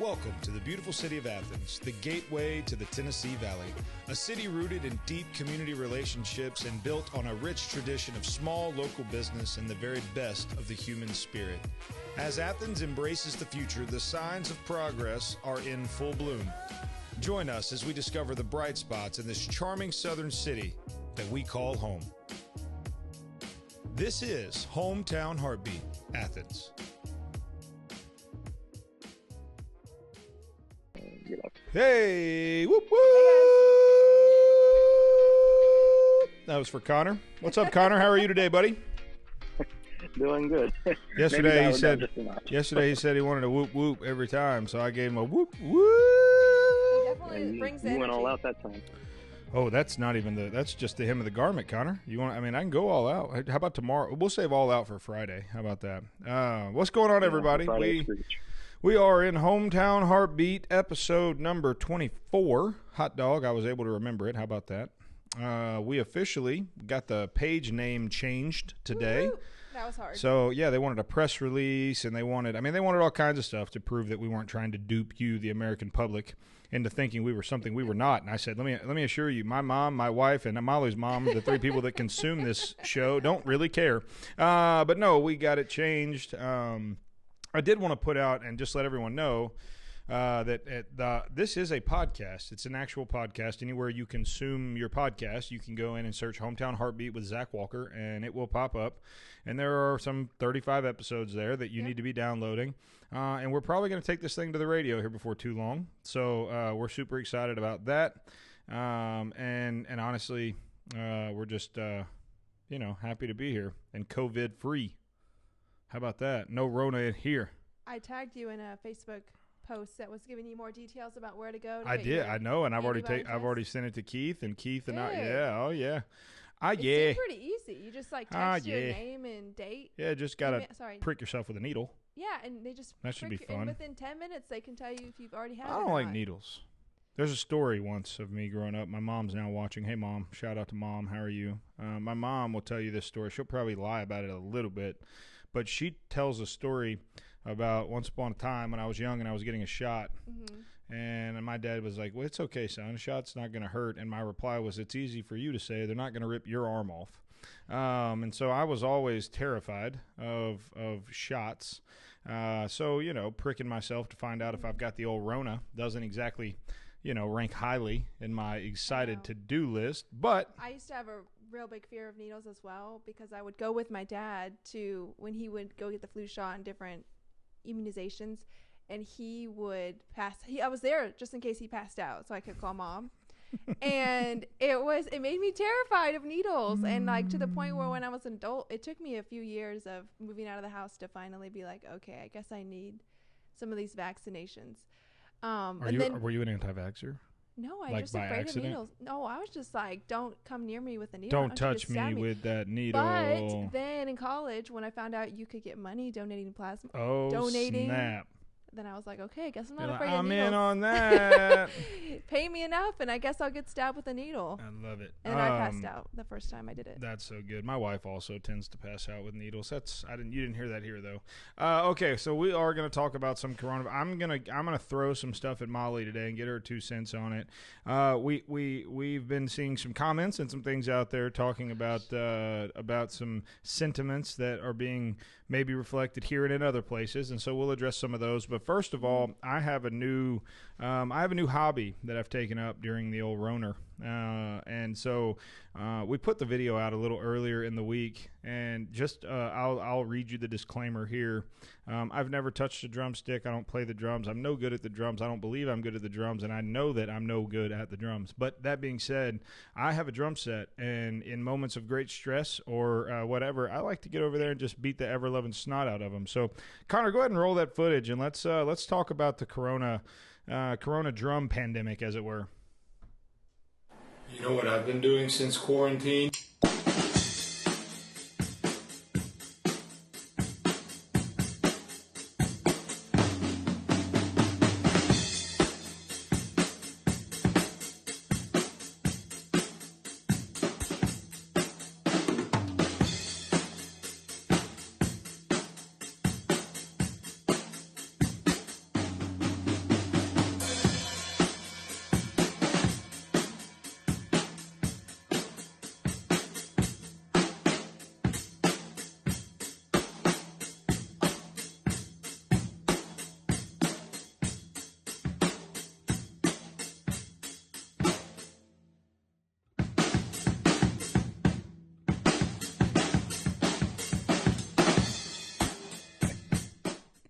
Welcome to the beautiful city of Athens, the gateway to the Tennessee Valley, a city rooted in deep community relationships and built on a rich tradition of small local business and the very best of the human spirit. As Athens embraces the future, the signs of progress are in full bloom. Join us as we discover the bright spots in this charming southern city that we call home. This is Hometown Heartbeat, Athens. Hey, whoop whoop! That was for Connor. What's up, Connor? How are you today, buddy? Doing good. Yesterday he said he wanted a whoop whoop every time, so I gave him a whoop whoop. He definitely brings the You energy. went all out that time. Oh, that's not even that's just the hem of the garment, Connor. You want? I mean, I can go all out. How about tomorrow? We'll save all out for Friday. How about that? What's going on, everybody? We are in Hometown Heartbeat, episode number 24. Hot dog, I was able to remember it. How about that? We officially got the page name changed today. Woo-hoo. That was hard. So, yeah, they wanted a press release, and they wanted all kinds of stuff to prove that we weren't trying to dupe you, the American public, into thinking we were something we were not. And I said, let me assure you, my mom, my wife, and Molly's mom, the three people that consume this show, don't really care. But no, we got it changed. I did want to put out and just let everyone know that this is a podcast. It's an actual podcast. Anywhere you consume your podcast, you can go in and search Hometown Heartbeat with Zach Walker, and it will pop up. And there are some 35 episodes there that you need to be downloading. And we're probably going to take this thing to the radio here before too long. So we're super excited about that. And honestly, we're just, happy to be here and COVID free. How about that? No Rona in here. I tagged you in a Facebook post that was giving you more details about where to go. I did. I know, and I've already sent it to Keith, and Keith and I. Yeah. Oh yeah. It's pretty easy. You just text your name and date. Yeah, just gotta prick yourself with a needle. Yeah, and they just that should be fun. And within 10 minutes, they can tell you if you've already had it. I don't like needles. There's a story once of me growing up. My mom's now watching. Hey, Mom. Shout out to Mom. How are you? My mom will tell you this story. She'll probably lie about it a little bit. But she tells a story about once upon a time when I was young and I was getting a shot. Mm-hmm. And my dad was like, well, it's okay, son. A shot's not going to hurt. And my reply was, it's easy for you to say. They're not going to rip your arm off. And so I was always terrified of shots. So, pricking myself to find out if I've got the old Rona doesn't exactly, rank highly in my excited to-do list. But I used to have a real big fear of needles as well, because I would go with my dad to when he would go get the flu shot and different immunizations, and he would I was there just in case he passed out so I could call Mom. And it made me terrified of needles, and to the point where when I was an adult, it took me a few years of moving out of the house to finally be like, okay, I guess I need some of these vaccinations. Were you an anti-vaxxer? No, I just afraid accident? of needles. No, I was just like, don't come near me with a needle. Don't touch me with that needle. But then in college, when I found out you could get money donating plasma, snap. Then I was like, okay, I guess I'm not afraid of I'm needles. in on that. Pay me enough, and I guess I'll get stabbed with a needle. I love it. And I passed out the first time I did it. That's so good. My wife also tends to pass out with needles. You didn't hear that here though. Okay, so we are going to talk about some coronavirus. I'm gonna throw some stuff at Molly today and get her 2 cents on it. We've been seeing some comments and some things out there talking about some sentiments that are being maybe reflected here and in other places, and so we'll address some of those. But first of all, I have a new hobby that I've taken up during the old Roner. And so we put the video out a little earlier in the week, and just I'll read you the disclaimer here. I've never touched a drumstick. I don't play the drums. I'm no good at the drums. I don't believe I'm good at the drums, and I know that I'm no good at the drums. But that being said, I have a drum set, and in moments of great stress or whatever, I like to get over there and just beat the ever-loving snot out of them. So, Connor, go ahead and roll that footage, and let's talk about the corona drum pandemic, as it were. You know what I've been doing since quarantine?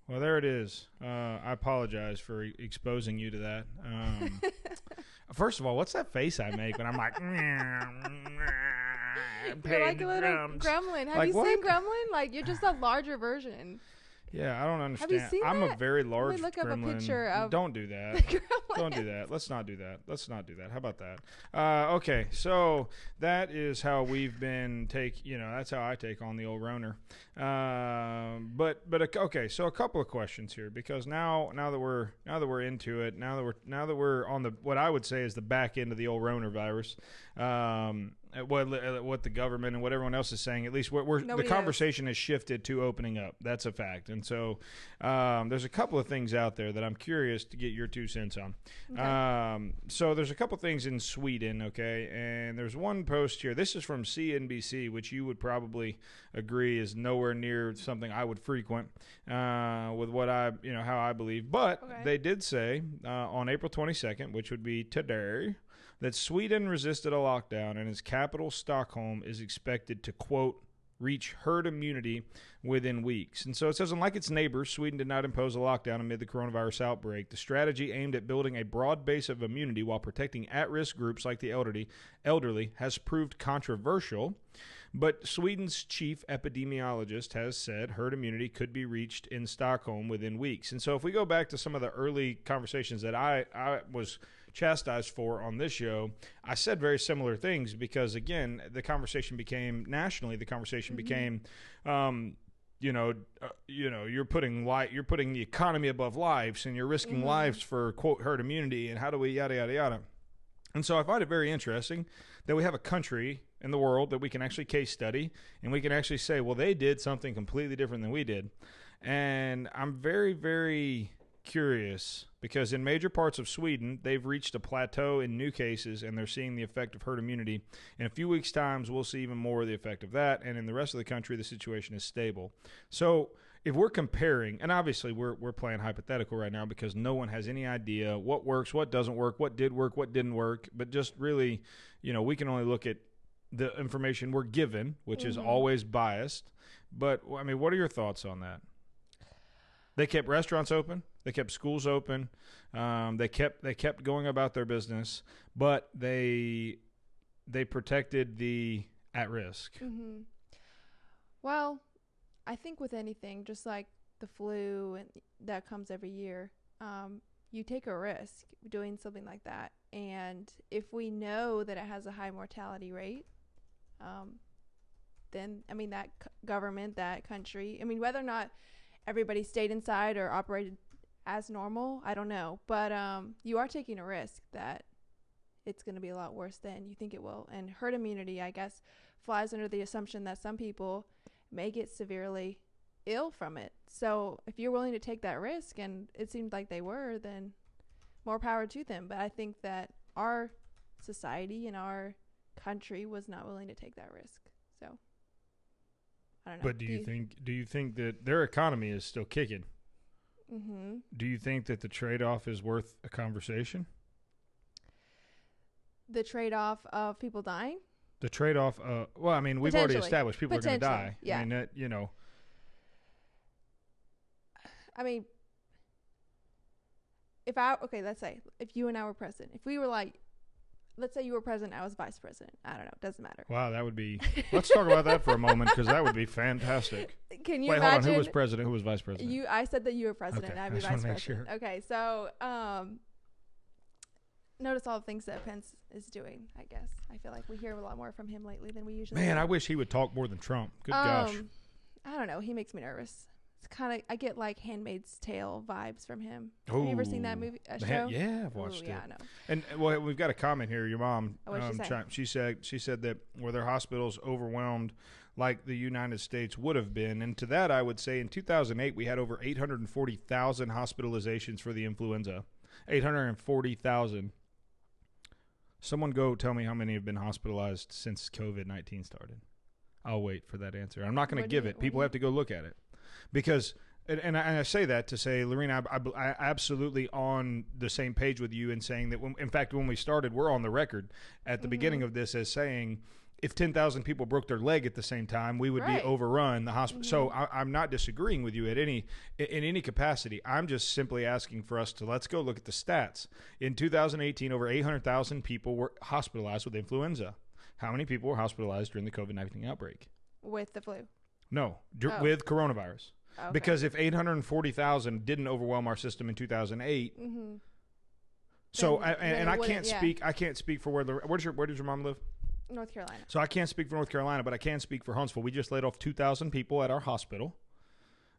Well, there it is. I apologize for exposing you to that. First of all, what's that face I make when I'm like, You're like a little gremlin. Have Like you what? seen Gremlin? Like, you're just a larger version. Yeah, I don't understand. Have you seen I'm that? a very large look up a gremlin. picture of Don't do that. The Gremlin. Don't do that. Let's not do that. Let's not do that. How about that? Okay, so that is how we've been that's how I take on the old Roner. Okay, so a couple of questions here, because now that we're into it, now that we're on the what I would say is the back end of the old Roner virus. What the government and what everyone else is saying, at least the conversation has shifted to opening up. That's a fact. And so there's a couple of things out there that I'm curious to get your 2 cents on. Okay. So there's a couple things in Sweden, okay? And there's one post here. This is from CNBC, which you would probably agree is nowhere near something I would frequent with what how I believe. But They did say on April 22nd, which would be today, that Sweden resisted a lockdown and its capital, Stockholm, is expected to, quote, reach herd immunity within weeks. And so it says, unlike its neighbors, Sweden did not impose a lockdown amid the coronavirus outbreak. The strategy aimed at building a broad base of immunity while protecting at-risk groups like the elderly has proved controversial. But Sweden's chief epidemiologist has said herd immunity could be reached in Stockholm within weeks. And so if we go back to some of the early conversations that I was chastised for on this show, I said very similar things because, again, the conversation became nationally. The conversation became, you're putting the economy above lives, and you're risking lives for, quote, herd immunity, and how do we yada yada yada. And so I find it very interesting that we have a country in the world that we can actually case study, and we can actually say, well, they did something completely different than we did. And I'm very, very curious because in major parts of Sweden, they've reached a plateau in new cases, and they're seeing the effect of herd immunity. In a few weeks' time, we'll see even more of the effect of that, and in the rest of the country, the situation is stable. So if we're comparing, and obviously we're playing hypothetical right now because no one has any idea what works, what doesn't work, what did work, what didn't work, but just really, we can only look at the information we're given, which is always biased. But, I mean, what are your thoughts on that? They kept restaurants open. They kept schools open. They kept going about their business, but they protected the at risk. Mm-hmm. Well, I think with anything, just like the flu and that comes every year, you take a risk doing something like that. And if we know that it has a high mortality rate, then, I mean, that government, that country, I mean, whether or not everybody stayed inside or operated as normal, I don't know. But you are taking a risk that it's going to be a lot worse than you think it will. And herd immunity, I guess, flies under the assumption that some people may get severely ill from it. So if you're willing to take that risk, and it seemed like they were, then more power to them. But I think that our society and our country was not willing to take that risk. So I don't know. But do you think that their economy is still kicking? Mm-hmm. Do you think that the trade-off is worth a conversation? The trade-off of people dying? The trade-off, well, I mean, we've already established people are going to die. Yeah. I mean, I mean, let's say, if you and I were president, if we were like, let's say you were president, I was vice president. I don't know. It doesn't matter. Wow, that would be, let's talk about that for a moment, because that would be fantastic. Can you Wait, imagine? hold on, who was president, who was vice president? I said that you were president, okay, I'd be I vice make president. sure. Okay, so notice all the things that Pence is doing, I guess. I feel like we hear a lot more from him lately than we usually do. I wish he would talk more than Trump. Good gosh. I don't know. He makes me nervous. It's kind of, I get like Handmaid's Tale vibes from him. Have you ever seen that movie, show? Yeah, I've watched it. Yeah, I know. And well, we've got a comment here. Your mom, she said that were their hospitals overwhelmed like the United States would have been? And to that, I would say in 2008, we had over 840,000 hospitalizations for the influenza. 840,000. Someone go tell me how many have been hospitalized since COVID-19 started. I'll wait for that answer. I'm not going to give it. People have to go look at it. Because, and I say that to say, Lorena, I absolutely on the same page with you in saying that, in fact, when we started, we're on the record at the beginning of this as saying if 10,000 people broke their leg at the same time, we would be Right. overrun the hospital. So I'm not disagreeing with you in any capacity. I'm just simply asking for us to let's go look at the stats. In 2018, over 800,000 people were hospitalized with influenza. How many people were hospitalized during the COVID-19 outbreak? With the flu. No, Oh. with coronavirus. Okay. Because if 840,000 didn't overwhelm our system in 2008, so Then and it I wouldn't- can't yeah. speak. I can't speak for where does your mom live? North Carolina. So I can't speak for North Carolina, but I can speak for Huntsville. We just laid off 2,000 people at our hospital.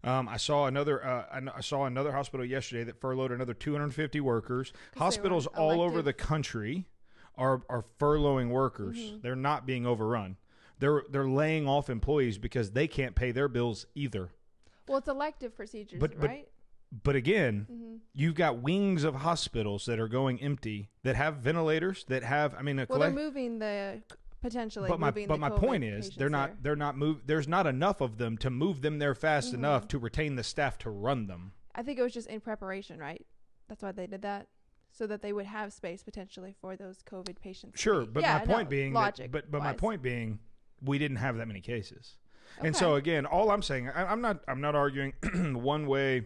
I saw another hospital yesterday that furloughed another 250 workers. they Hospitals were all over elective. the country are furloughing workers. They're not being overrun. They're laying off employees because they can't pay their bills either. Well, it's elective procedures, But- right? But again, you've got wings of hospitals that are going empty that have ventilators that have. I mean, Well, they're moving the potentially. but my moving but the my COVID point is patients they're not move. There's not enough of them to move them there fast enough to retain the staff to run them. I think it was just in preparation, right? That's why they did that, so that they would have space potentially for those COVID patients. to Sure, be- but Yeah, my point no, being, logic. but my wise. point being, we didn't have that many cases, and Okay. so again, all I'm saying, I'm not arguing one way.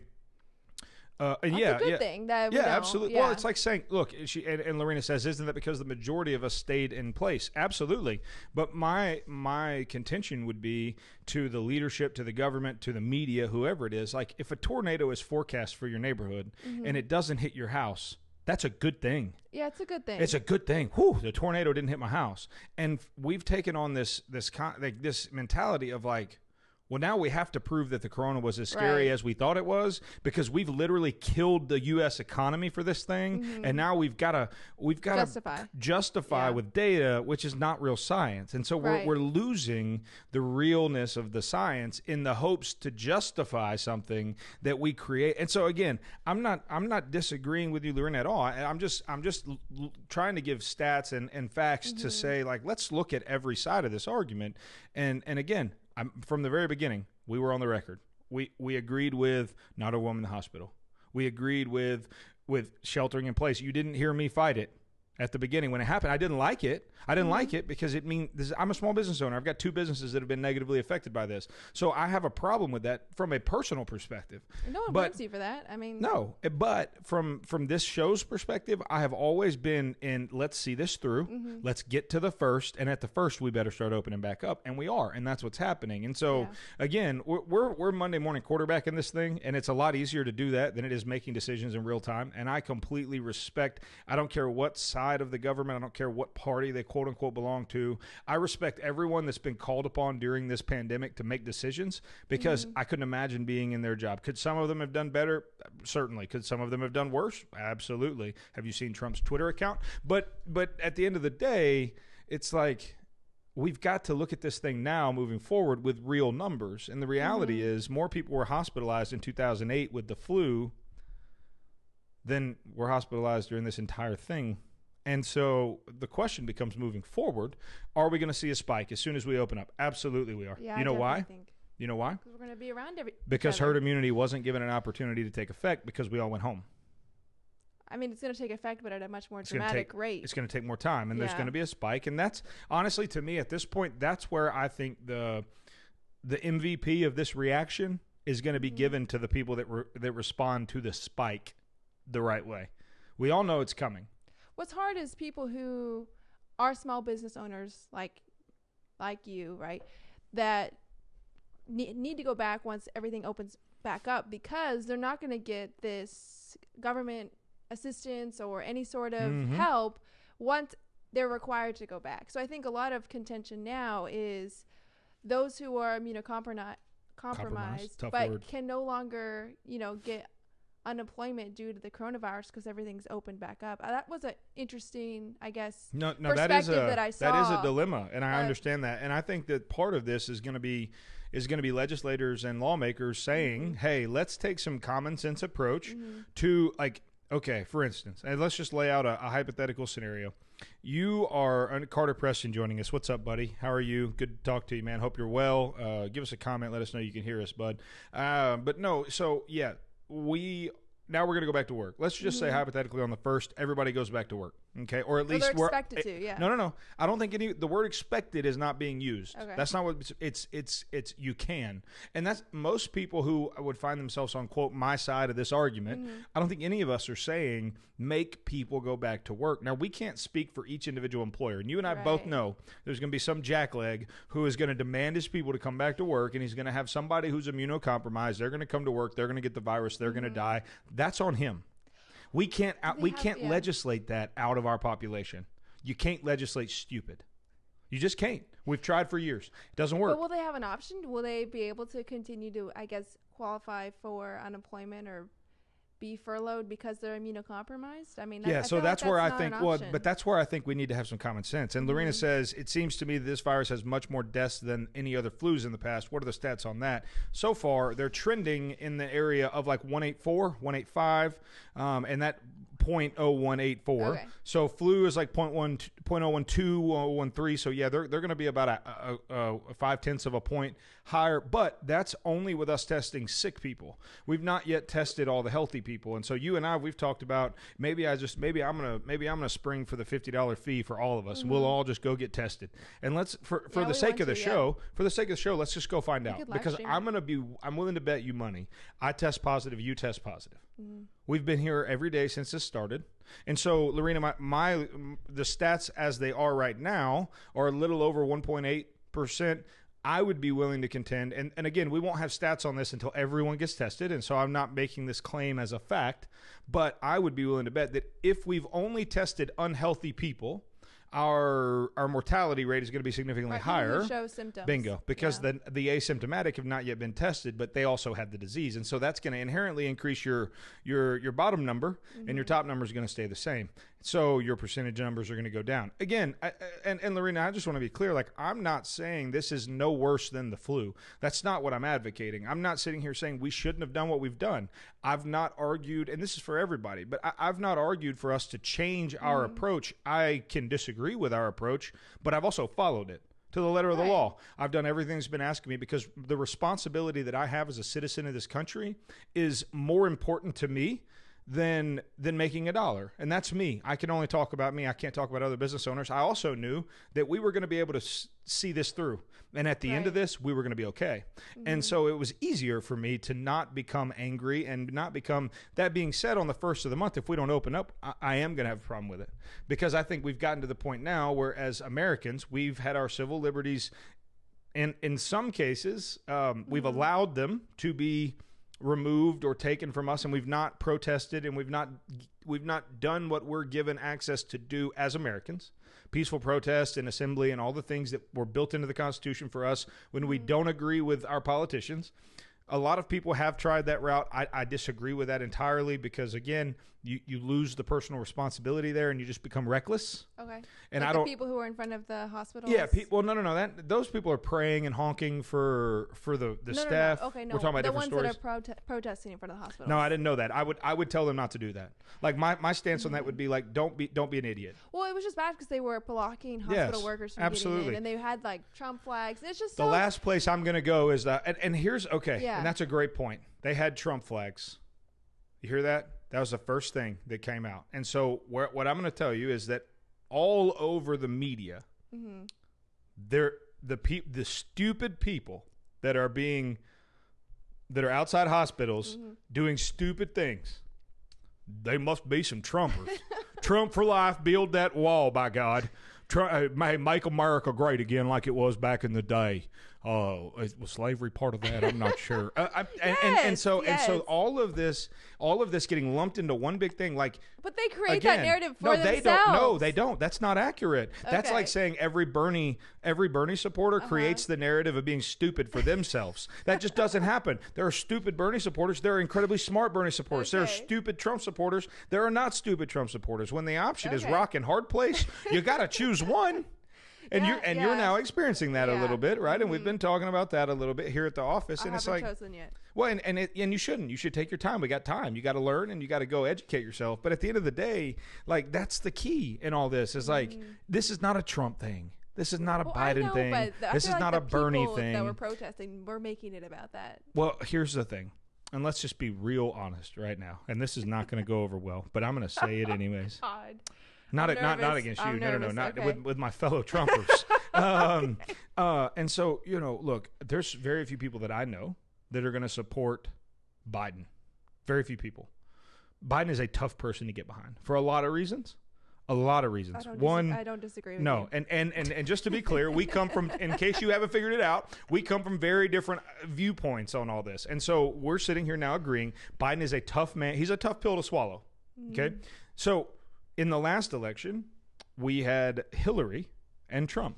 And That's yeah, a good yeah. thing. That we Yeah, know. absolutely. Yeah. Well, it's like saying, look, and Lorena says, isn't that because the majority of us stayed in place? Absolutely. But my contention would be to the leadership, to the government, to the media, whoever it is, like if a tornado is forecast for your neighborhood and it doesn't hit your house, that's a good thing. Yeah, it's a good thing. It's a good thing. Whew, the tornado didn't hit my house. And we've taken on this mentality of like, well, now we have to prove that the corona was as scary Right. as we thought it was because we've literally killed the U.S. economy for this thing, and now we've got to justify Yeah. with data, which is not real science, and so Right. we're losing the realness of the science in the hopes to justify something that we create. And so again, I'm not disagreeing with you, Lorena, at all. I'm just trying to give stats and facts to say like let's look at every side of this argument, and again. From the very beginning, we were on the record. We agreed with not a woman in the hospital. We agreed with sheltering in place. You didn't hear me fight it at the beginning when it happened. I didn't like it. I didn't like it because I'm a small business owner. I've got 2 businesses that have been negatively affected by this. So I have a problem with that from a personal perspective. No one but- blames you for that. I mean, No, but from this show's perspective, I have always been in let's see this through. Let's get to the first, and at the first we better start opening back up, and we are, and that's what's happening. And so Yeah. again, we're Monday morning quarterbacking this thing, and it's a lot easier to do that than it is making decisions in real time. And I completely respect. I don't care what side of the government, I don't care what party they quote unquote belong to. I respect everyone that's been called upon during this pandemic to make decisions because I couldn't imagine being in their job. Could some of them have done better? Certainly. Could some of them have done worse? Absolutely. Have you seen Trump's Twitter account? But at the end of the day, it's like we've got to look at this thing now moving forward with real numbers. And the reality is more people were hospitalized in 2008 with the flu than were hospitalized during this entire thing. And so the question becomes moving forward, are we going to see a spike as soon as we open up? Absolutely we are. yeah, You know why? Think. You know why? Because we're going to be around Because each other. herd immunity wasn't given an opportunity to take effect because we all went home. I mean, it's going to take effect, but at a much more It's gonna dramatic rate. It's going to take more time, and there's Yeah. going to be a spike. And that's honestly, to me, at this point, that's where I think the MVP of this reaction is going to be given to the people that respond to the spike the right way. We all know it's coming. What's hard is people who are small business owners like you, right? That need to go back once everything opens back up because they're not going to get this government assistance or any sort of help once they're required to go back. So I think a lot of contention now is those who are immunocompromised, Tough but word. can no longer, get unemployment due to the coronavirus because everything's opened back up. That was an interesting, I guess, No, that is perspective a that I that is saw. a dilemma, and I But- understand that. And I think that part of this is going to be legislators and lawmakers saying, "Hey, let's take some common sense approach to okay, for instance, and let's just lay out a hypothetical scenario. You are Carter Preston joining us. What's up, buddy? How are you? Good to talk to you, man. Hope you're well. Give us a comment. Let us know you can hear us, bud. But no, so yeah, now we're going to go back to work. Let's just say hypothetically on the first, everybody goes back to work. Okay, or at Well, least they're expected to, yeah. No. I don't think the word expected is not being used. Okay. That's not what it's you can. And that's most people who would find themselves on quote my side of this argument. I don't think any of us are saying make people go back to work. Now we can't speak for each individual employer. And you and I both Right. know there's going to be some jackleg who is going to demand his people to come back to work, and he's going to have somebody who's immunocompromised. They're going to come to work, they're going to get the virus, they're going to die. That's on him. We can't Yeah. legislate that out of our population. You can't legislate stupid. You just can't. We've tried for years. It doesn't work. But will they have an option? Will they be able to continue to, I guess, qualify for unemployment or be furloughed because they're immunocompromised? I mean, I so feel like that's where I not think, an well, option. but that's where I think we need to have some common sense. And Lorena says, it seems to me that this virus has much more deaths than any other flus in the past. What are the stats on that? So far, they're trending in the area of like 184, 185, and that 0.0184. Okay. So flu is like 0.12, 0.13. So yeah, they're going to be about a 0.5 of a point higher, but that's only with us testing sick people. We've not yet tested all the healthy people. And so you and I, we've talked about maybe I'm gonna spring for the $50 fee for all of us. And we'll all just go get tested. And let's for Yeah, the we sake want of the to, show, for the sake of the show, let's just go find out could live because stream I'm willing to bet you money. I test positive, you test positive. We've been here every day since this started. And so, Lorena, the stats as they are right now are a little over 1.8%. I would be willing to contend, and again, we won't have stats on this until everyone gets tested, and so I'm not making this claim as a fact, but I would be willing to bet that if we've only tested unhealthy people, our mortality rate is going to be significantly Right, people who higher. show symptoms. Bingo. Because Yeah. the asymptomatic have not yet been tested, but they also have the disease. And so that's going to inherently increase your bottom number, and your top number is going to stay the same. So your percentage numbers are going to go down. Again, and Lorena, I just want to be clear, like I'm not saying this is no worse than the flu. That's not what I'm advocating. I'm not sitting here saying we shouldn't have done what we've done. I've not argued, and this is for everybody, but I've not argued for us to change our approach. I can disagree with our approach, but I've also followed it to the letter of the Right. law. I've done everything that's been asked of me because the responsibility that I have as a citizen of this country is more important to me than making $1. And that's me. I can only talk about me. I can't talk about other business owners. I also knew that we were going to be able to see this through. And at the end of Right. this, we were going to be okay. And so it was easier for me to not become angry and not become, that being said, on the first of the month, if we don't open up, I am going to have a problem with it. Because I think we've gotten to the point now where as Americans, we've had our civil liberties, and in some cases, we've allowed them to be removed or taken from us, and we've not protested, and we've not done what we're given access to do as Americans. Peaceful protest and assembly and all the things that were built into the Constitution for us when we don't agree with our politicians. A lot of people have tried that route. I disagree with that entirely because, again, you lose the personal responsibility there and you just become reckless. Okay. And like I the don't. people who are in front of the hospitals. Yeah, well, no. Those people are praying and honking for the staff. No. Okay, no. We're talking about the different ones stories. that are protesting in front of the hospitals. No, I didn't know that. I would tell them not to do that. Like my stance on that would be like, don't be an idiot. Well, it was just bad because they were blocking hospital Yes, workers from absolutely. getting in, and they had like Trump flags. It's just The so last place I'm going to go is that, and here's okay, Yeah. and that's a great point. They had Trump flags. You hear that? That was the first thing that came out. And so what I'm going to tell you is that all over the media, the stupid people that are outside hospitals doing stupid things, they must be some Trumpers. Trump for life, build that wall, by God. Make America great again like it was back in the day. Was slavery part of that? I'm not sure. And so all of this getting lumped into one big thing, like. But they create Again, that narrative no, for they themselves. don't. No, they don't. That's not accurate. That's Okay. like saying every Bernie supporter creates the narrative of being stupid for themselves. That just doesn't happen. There are stupid Bernie supporters. There are incredibly smart Bernie supporters. There are Okay. stupid Trump supporters. There are not stupid Trump supporters. When the option is Okay. rock and hard place, you got to choose one. And you're Yeah. now experiencing that a Yeah. little bit, right? And we've been talking about that a little bit here at the office. I And it's haven't like, chosen yet. well, and you shouldn't. You should take your time. We got time. You got to learn and you got to go educate yourself. But at the end of the day, like that's the key in all this. Is like this is not a Trump thing. This is not a Well, I Biden know, thing. but I This feel is like not the a Bernie people thing. that were protesting were making it about that. Well, here's the thing, and let's just be real honest right now. And this is not going to go over well, but I'm going to say it anyways. God. Not nervous. against you. I'm No, nervous. not Okay. with my fellow Trumpers. And so, look, there's very few people that I know that are going to support Biden. Very few people. Biden is a tough person to get behind for a lot of reasons. A lot of reasons. I don't disagree with No, you. and just to be clear, we come from, in case you haven't figured it out, we come from very different viewpoints on all this. And so we're sitting here now agreeing Biden is a tough man. He's a tough pill to swallow. Okay? So in the last election, we had Hillary and Trump.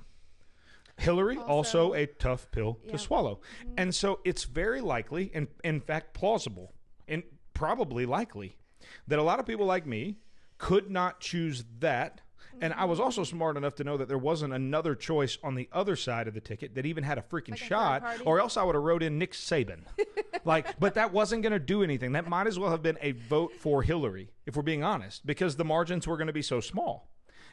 Hillary, also a tough pill to swallow. And so it's very likely, and in fact plausible, and probably likely, that a lot of people like me could not choose that. And I was also smart enough to know that there wasn't another choice on the other side of the ticket that even had a freaking shot, or else I would have wrote in Nick Saban. But that wasn't going to do anything. That might as well have been a vote for Hillary, if we're being honest, because the margins were going to be so small.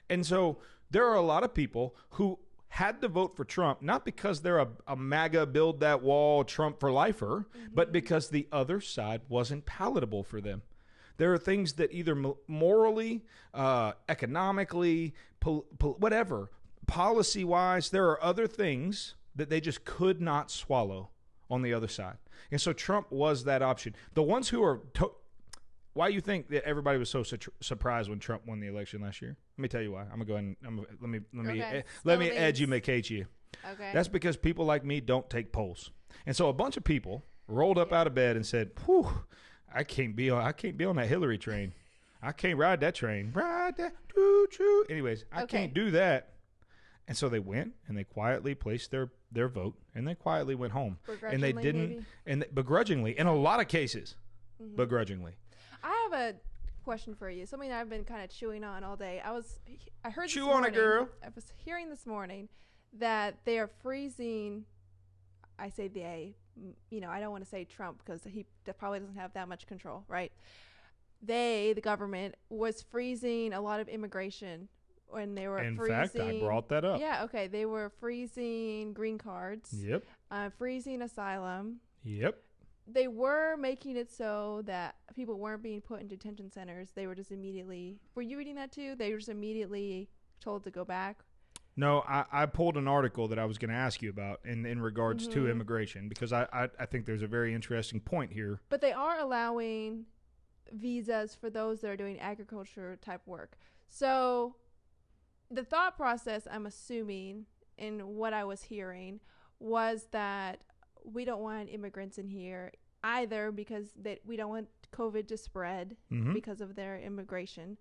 And so there are a lot of people who had to vote for Trump, not because they're a MAGA build that wall Trump for lifer, but because the other side wasn't palatable for them. There are things that either morally, economically, whatever, policy-wise, there are other things that they just could not swallow on the other side. And so Trump was that option. The ones who are why you think that everybody was so surprised when Trump won the election last year? Let me tell you why. I'm gonna go ahead and let me educate you. Okay. That's because people like me don't take polls, and so a bunch of people rolled up out of bed and said, "Whew, I can't be on that Hillary train. I can't ride that train. Ride that choo-choo. Anyways, I can't do that." And so they went and they quietly placed their vote and they quietly went home. And they didn't, maybe? and begrudgingly, in a lot of cases, begrudgingly. I have a question for you. Something I've been kind of chewing on all day. I heard Chew this on morning, it, girl. I was hearing this morning that they are freezing. I say they. I don't want to say Trump because he probably doesn't have that much control, right? The government, was freezing a lot of immigration when they were In freezing. fact, I brought that up. Yeah, okay. They were freezing green cards. Yep. Freezing asylum. Yep. They were making it so that people weren't being put in detention centers. They were just immediately. Were you reading that too? They were just immediately told to go back. No, I pulled an article that I was going to ask you about in regards to immigration because I think there's a very interesting point here. But they are allowing visas for those that are doing agriculture type work. So the thought process, I'm assuming, in what I was hearing, was that we don't want immigrants in here either because we don't want COVID to spread because of their immigration.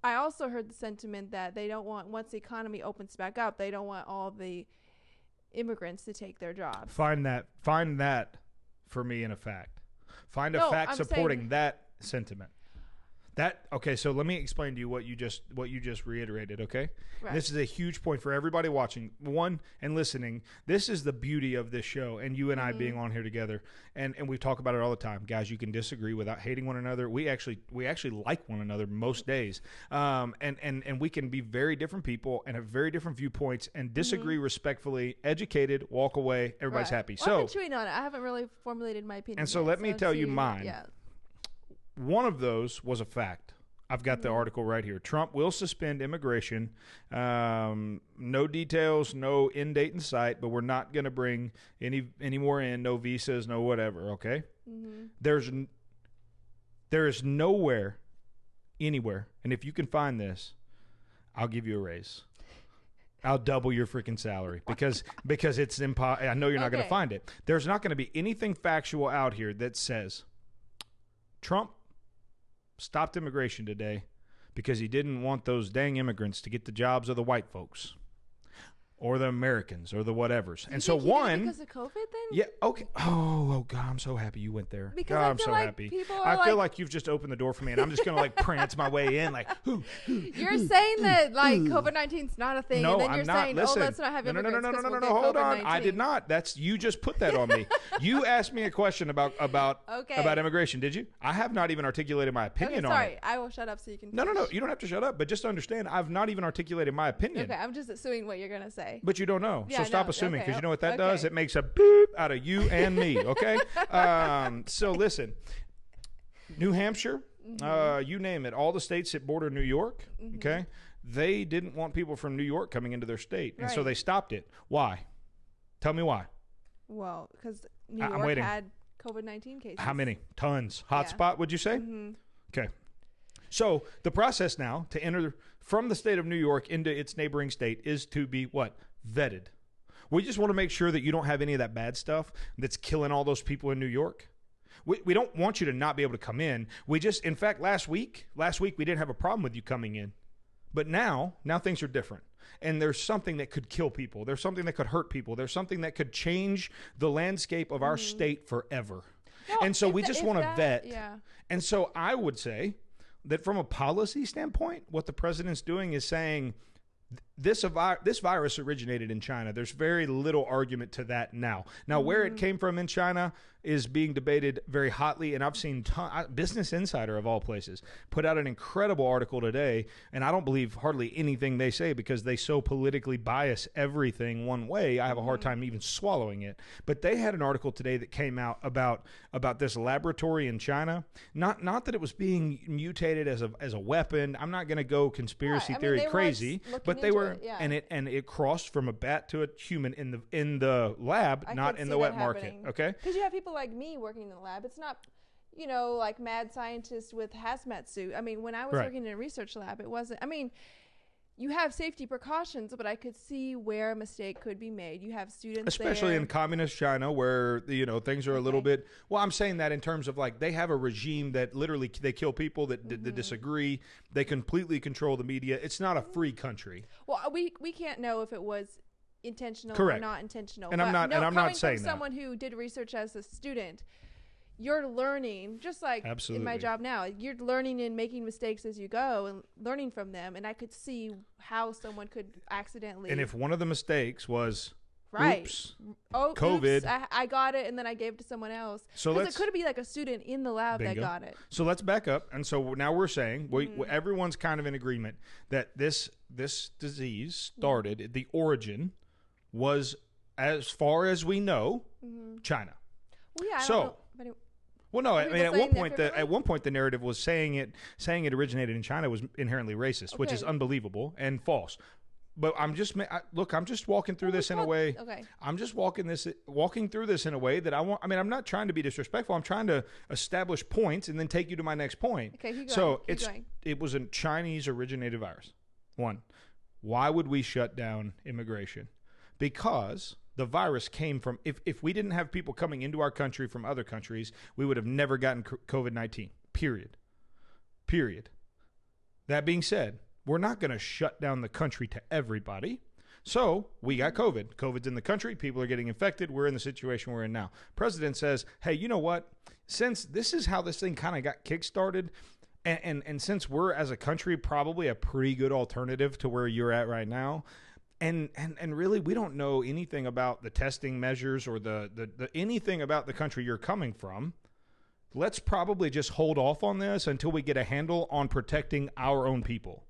I also heard the sentiment that they don't want, once the economy opens back up, they don't want all the immigrants to take their jobs. Find that for me in a fact. Find a fact supporting that sentiment. Okay, so let me explain to you what you just reiterated, okay? Right. This is a huge point for everybody watching, and listening. This is the beauty of this show and you and I being on here together. And we talk about it all the time. Guys, you can disagree without hating one another. We actually like one another most days. And we can be very different people and have very different viewpoints and disagree respectfully, educated, walk away, everybody's happy. Well, I've been chewing on it. I haven't really formulated my opinion. And so yet, let me tell you mine. Yeah. One of those was a fact. I've got the article right here. Trump will suspend immigration. No details, no end date in sight, but we're not going to bring any more in. No visas, no whatever. Okay. There is nowhere, anywhere, and if you can find this, I'll give you a raise. I'll double your freaking salary because it's impossible. I know you're not going to find it. There's not going to be anything factual out here that says Trump stopped immigration today because he didn't want those dang immigrants to get the jobs of the white folks or the Americans or the whatevers. And so because of COVID then? Yeah, okay. Oh God, I'm so happy you went there. Because God, I I'm feel so like happy. people are I feel like- like you've just opened the door for me and I'm just going to like prance my way in like, You're saying that like COVID-19 is not a thing, no, and then I'm you're not. saying, Listen, let's not have no, immigrants. no, hold on. I did not. That's you just put that on me. You asked me a question about immigration, did you? I have not even articulated my opinion on sorry, it. I will shut up so you can. No, finish. you don't have to shut up. But just understand, I've not even articulated my opinion. Okay, I'm just assuming what you're gonna say. But you don't know, Yeah, so stop no, assuming okay, because you know what that okay. does? It makes a beep out of you and me. Okay. So listen, New Hampshire you name it, all the states that border New York, okay, they didn't want people from New York coming into their state, and so Right. they stopped it. Why? Tell me why. Well, because New I'm York waiting. had COVID-19 cases. How many? Tons. Yeah. Hotspot, would you say? Okay. So the process now to enter from the state of New York into its neighboring state is to be what? Vetted. We just want to make sure that you don't have any of that bad stuff that's killing all those people in New York. We don't want you to not be able to come in. We just, in fact, last week we didn't have a problem with you coming in. But now things are different. And there's something that could kill people. There's something that could hurt people. There's something that could change the landscape of our state forever. Well, And so if we tha- just if want to that- vet. Yeah. And so I would say that from a policy standpoint, what the president's doing is saying this virus originated in China. There's very little argument to that now. Now, where it came from in China is being debated very hotly, and I've seen Business Insider, of all places, put out an incredible article today, and I don't believe hardly anything they say because they so politically bias everything one way. I have a hard time even swallowing it. But they had an article today that came out about this laboratory in China. Not that it was being mutated as a weapon. I'm not going to go conspiracy Right. I mean, theory they were crazy, looking but they into were, it, yeah. and it crossed from a bat to a human in the lab, I not could in see the that wet market. happening. Okay. Because you have people like me working in the lab. It's not, like mad scientists with hazmat suit. I mean, when I was Right. working in a research lab, it wasn't. I mean, you have safety precautions, but I could see where a mistake could be made. You have students, Especially there. in communist China, where things are a little bit. Well, I'm saying that in terms of like they have a regime that literally they kill people that disagree. They completely control the media. It's not a free country. Well, we can't know if it was intentional Correct. or not intentional. And I'm but not- no, and I'm not coming saying from that. someone who did research as a student, you're learning just like in Absolutely. my job now. You're learning and making mistakes as you go and learning from them. And I could see how someone could accidentally. And if one of the mistakes was right, oops, oh, COVID. oops, I got it and then I gave it to someone else. So Because let's- it could be like a student in the lab that Bingo. got it. So let's back up. And so now we're saying everyone's kind of in agreement that this disease started, the origin was, as far as we know, China. Well, yeah. I So- don't know if any- Well, no, I people mean at saying one that point differently? the narrative was saying it originated in China was inherently racist, which is Okay. unbelievable and false. But I'm just walking through this in a way. Okay. I'm just walking through this in a way that I'm not trying to be disrespectful. I'm trying to establish points and then take you to my next point. Okay, keep going, So keep going. it was a Chinese originated virus. One, why would we shut down immigration? Because the virus came from, if we didn't have people coming into our country from other countries, we would have never gotten COVID-19, period. That being said, we're not going to shut down the country to everybody. So we got COVID. COVID's in the country. People are getting infected. We're in the situation we're in now. President says, hey, you know what? Since this is how this thing kind of got kickstarted, and since we're as a country probably a pretty good alternative to where you're at right now, and really we don't know anything about the testing measures or the anything about the country you're coming from, let's probably just hold off on this until we get a handle on protecting our own people.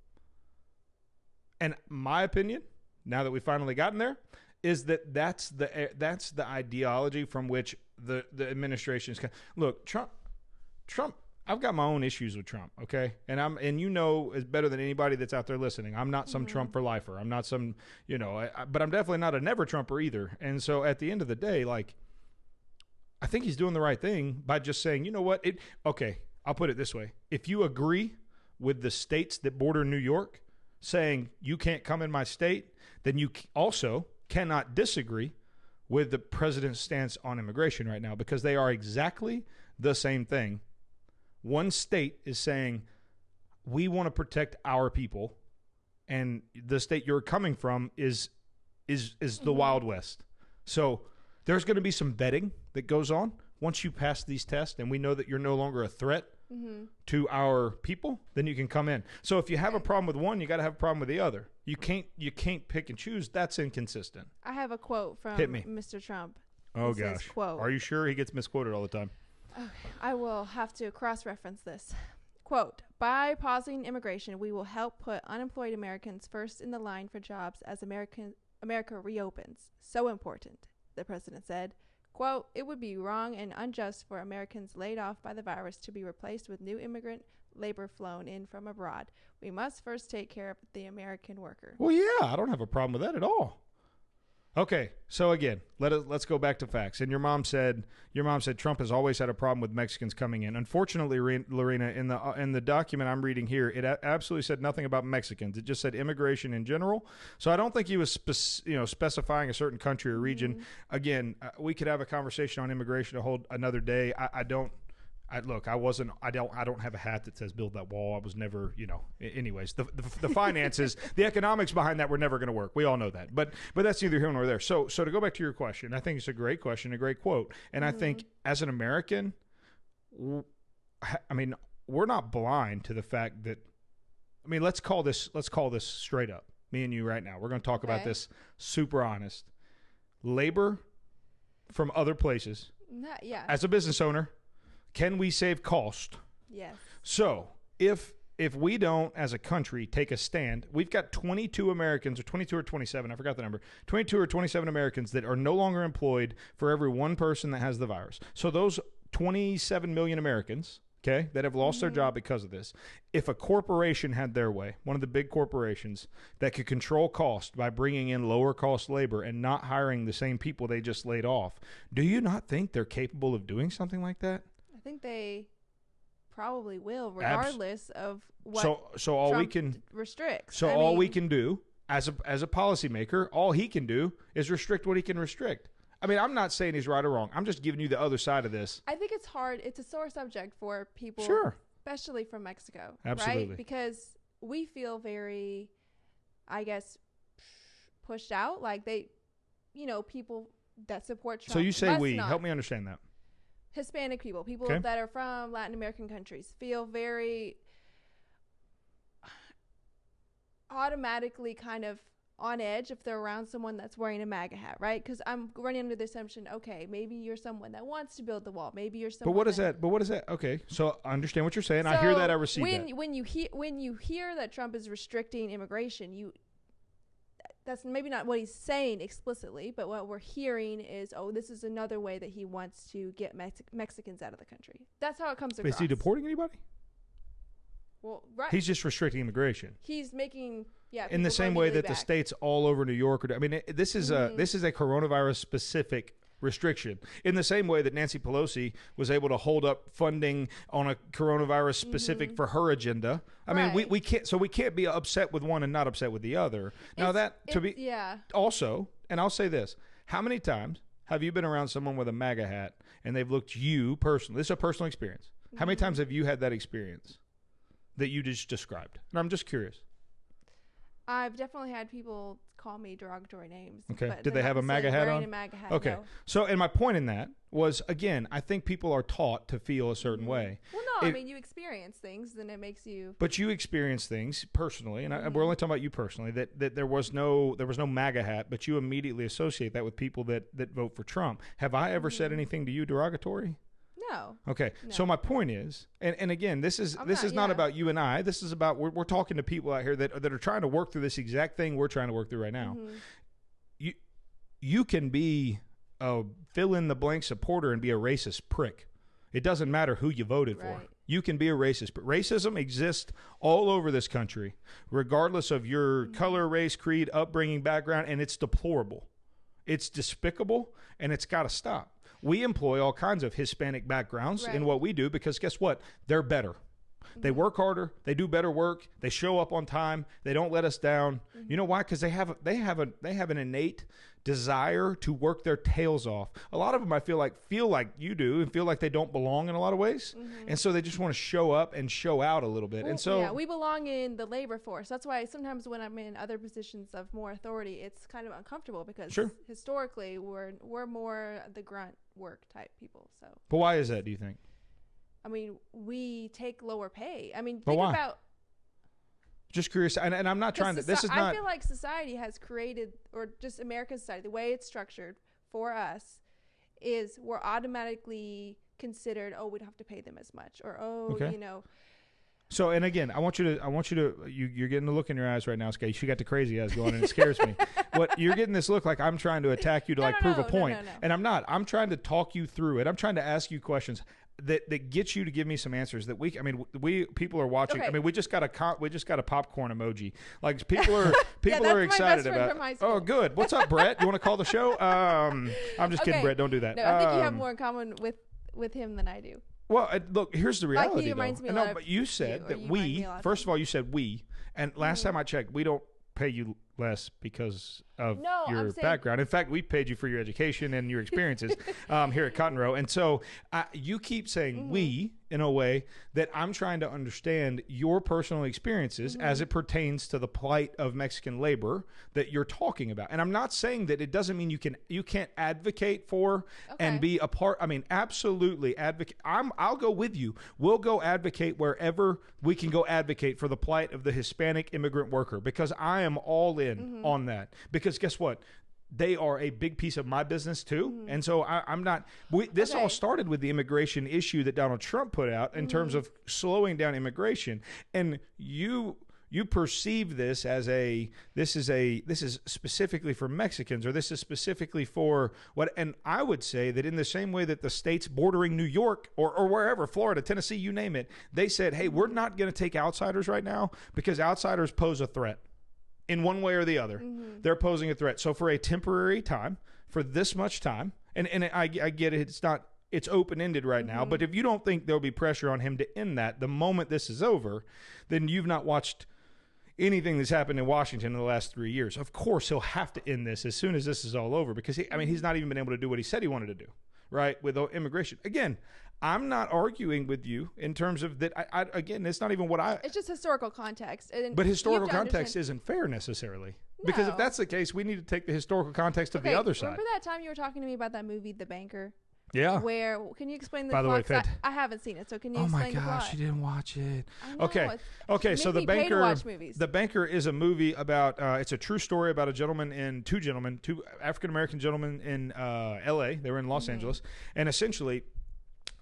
And my opinion, now that we've finally gotten there, is that that's the ideology from which the administration is. Look, Trump. I've got my own issues with Trump, okay? And as better than anybody that's out there listening, I'm not some Trump for lifer. I'm not some, but I'm definitely not a never Trumper either. And so at the end of the day, like, I think he's doing the right thing by just saying, you know what? Okay, I'll put it this way. If you agree with the states that border New York saying you can't come in my state, then you also cannot disagree with the president's stance on immigration right now, because they are exactly the same thing. One state is saying, we want to protect our people, and the state you're coming from is the Wild West. So there's going to be some vetting that goes on once you pass these tests, and we know that you're no longer a threat to our people, then you can come in. So if you have a problem with one, you got to have a problem with the other. You can't pick and choose. That's inconsistent. I have a quote from Hit me. Mr. Trump. Oh, It says, gosh. quote, Are you sure he gets misquoted all the time? I will have to cross-reference this. Quote, by pausing immigration, we will help put unemployed Americans first in the line for jobs as America reopens. So important, the president said. Quote, it would be wrong and unjust for Americans laid off by the virus to be replaced with new immigrant labor flown in from abroad. We must first take care of the American worker. Well, yeah, I don't have a problem with that at all. Okay, so again, let's go back to facts. And your mom said Trump has always had a problem with Mexicans coming in. Unfortunately, Lorena, in the document I'm reading here, it absolutely said nothing about Mexicans. It just said immigration in general. So I don't think he was specifying a certain country or region. Mm-hmm. Again, we could have a conversation on immigration to hold another day. I don't have a hat that says build that wall. I was never, anyways, the finances, the economics behind that were never going to work. We all know that, but that's neither here nor there. So to go back to your question, I think it's a great question, a great quote. And I think as an American, I mean, we're not blind to the fact that, let's call this straight up. Me and you right now, we're going to talk about this super honest. Labor from other places. Yeah. As a business owner, can we save cost? Yes. So if we don't, as a country, take a stand, we've got 22 Americans, or 22 or 27, I forgot the number, 22 or 27 Americans that are no longer employed for every one person that has the virus. So those 27 million Americans, okay, that have lost their job because of this, if a corporation had their way, one of the big corporations that could control cost by bringing in lower cost labor and not hiring the same people they just laid off, do you not think they're capable of doing something like that? I think they probably will, regardless of what so all Trump we can restricts. So all we can do as a policymaker, all he can do is restrict what he can restrict. I mean, I'm not saying he's right or wrong. I'm just giving you the other side of this. I think it's hard. It's a sore subject for people, especially from Mexico, absolutely, right? Because we feel very, I guess, pushed out. Like they, people that support Trump. So you say we. Help me understand that. Hispanic people that are from Latin American countries feel very automatically kind of on edge if they're around someone that's wearing a MAGA hat, right? Because I'm running under the assumption, okay, maybe you're someone that wants to build the wall. Maybe you're someone. But what is that? Okay, so I understand what you're saying. I hear that. I receive that. When you hear that Trump is restricting immigration, that's maybe not what he's saying explicitly, but what we're hearing is, this is another way that he wants to get Mexicans out of the country. That's how it comes across. Is he deporting anybody? Well, right. He's just restricting immigration. He's making, in the same way that the states all over New York are. I mean, this is a coronavirus specific restriction. In the same way that Nancy Pelosi was able to hold up funding on a coronavirus specific for her agenda. I mean, we can't be upset with one and not upset with the other. Now also, and I'll say this, how many times have you been around someone with a MAGA hat and they've looked you personally? This is a personal experience. How many times have you had that experience that you just described? And I'm just curious. I've definitely had people call me derogatory names. Okay. Did they have a MAGA hat on? A MAGA hat, okay. No. So, and my point in that was, again, I think people are taught to feel a certain way. Well, no, I mean, you experience things, then it makes you. But you experience things personally, and we're only talking about you personally, that there was no MAGA hat, but you immediately associate that with people that vote for Trump. Have I ever said anything to you derogatory? No. Okay. No. So my point is, and again, this is not about you and I. This is about we're talking to people out here that are trying to work through this exact thing we're trying to work through right now. You can be a fill in the blank supporter and be a racist prick. It doesn't matter who you voted for. You can be a racist. But racism exists all over this country, regardless of your color, race, creed, upbringing, background, and it's deplorable. It's despicable, and it's got to stop. We employ all kinds of Hispanic backgrounds in what we do because guess what? They're better. They work harder. They do better work. They show up on time. They don't let us down. You know why? Because they have an innate desire to work their tails off. A lot of them I feel like you do and feel like they don't belong in a lot of ways. And so they just want to show up and show out a little bit. And so we belong in the labor force. That's why sometimes when I'm in other positions of more authority, it's kind of uncomfortable because historically we're more the grunt work type people. So, but why is that, do you think? I mean, we take lower pay. I mean, think about. Just curious, and I'm not trying to. This is not. I feel like society has created, or just American society, the way it's structured for us, is we're automatically considered. Oh, we don't have to pay them as much, or So, and again, you're getting the look in your eyes right now, Skate. You got the crazy eyes going, and it scares me. What you're getting this look like I'm trying to attack you to prove a point, and I'm not. I'm trying to talk you through it. I'm trying to ask you questions that get you to give me some answers that we people are watching. Okay. I mean, we just got a popcorn emoji. Like people are that's excited my best friend about. from high school. Oh, good. What's up, Brett? You want to call the show? I'm just kidding, Brett. Don't do that. No, I think you have more in common with him than I do. Well, look, here's the reality. Like he reminds me a lot of but you said that you first of all, you said we, and last time I checked, we don't pay you less because of your background. In fact, we paid you for your education and your experiences here at Cotton Row. And so you keep saying we in a way that I'm trying to understand your personal experiences as it pertains to the plight of Mexican labor that you're talking about. And I'm not saying that it doesn't mean you can't advocate for and be a part. I mean, absolutely advocate. I'll go with you. We'll go advocate wherever we can go advocate for the plight of the Hispanic immigrant worker, because I am all in on that. Because guess what? They are a big piece of my business too. And so I'm not, this all started with the immigration issue that Donald Trump put out in terms of slowing down immigration. And you perceive this as this is specifically for Mexicans, or this is specifically for what, and I would say that in the same way that the states bordering New York or wherever, Florida, Tennessee, you name it, they said, hey, we're not going to take outsiders right now because outsiders pose a threat. In one way or the other, they're posing a threat. So for a temporary time, for this much time, and I get it, it's open-ended right now, but if you don't think there'll be pressure on him to end that the moment this is over, then you've not watched anything that's happened in Washington in the last 3 years. Of course, he'll have to end this as soon as this is all over, because he's not even been able to do what he said he wanted to do, right, with immigration. Again, I'm not arguing with you in terms of that. Again, it's not even what It's just historical context. But historical context isn't fair necessarily. No. Because if that's the case, we need to take the historical context of the other side. Remember that time you were talking to me about that movie, The Banker? Yeah. Where, can you explain the plot? By the way, I haven't seen it, so can you explain the plot? Oh my gosh, you didn't watch it. I know, Okay, so The Banker, watch movies. The Banker is a movie about, it's a true story about two African-American gentlemen in L.A. They were in Los Angeles. And essentially,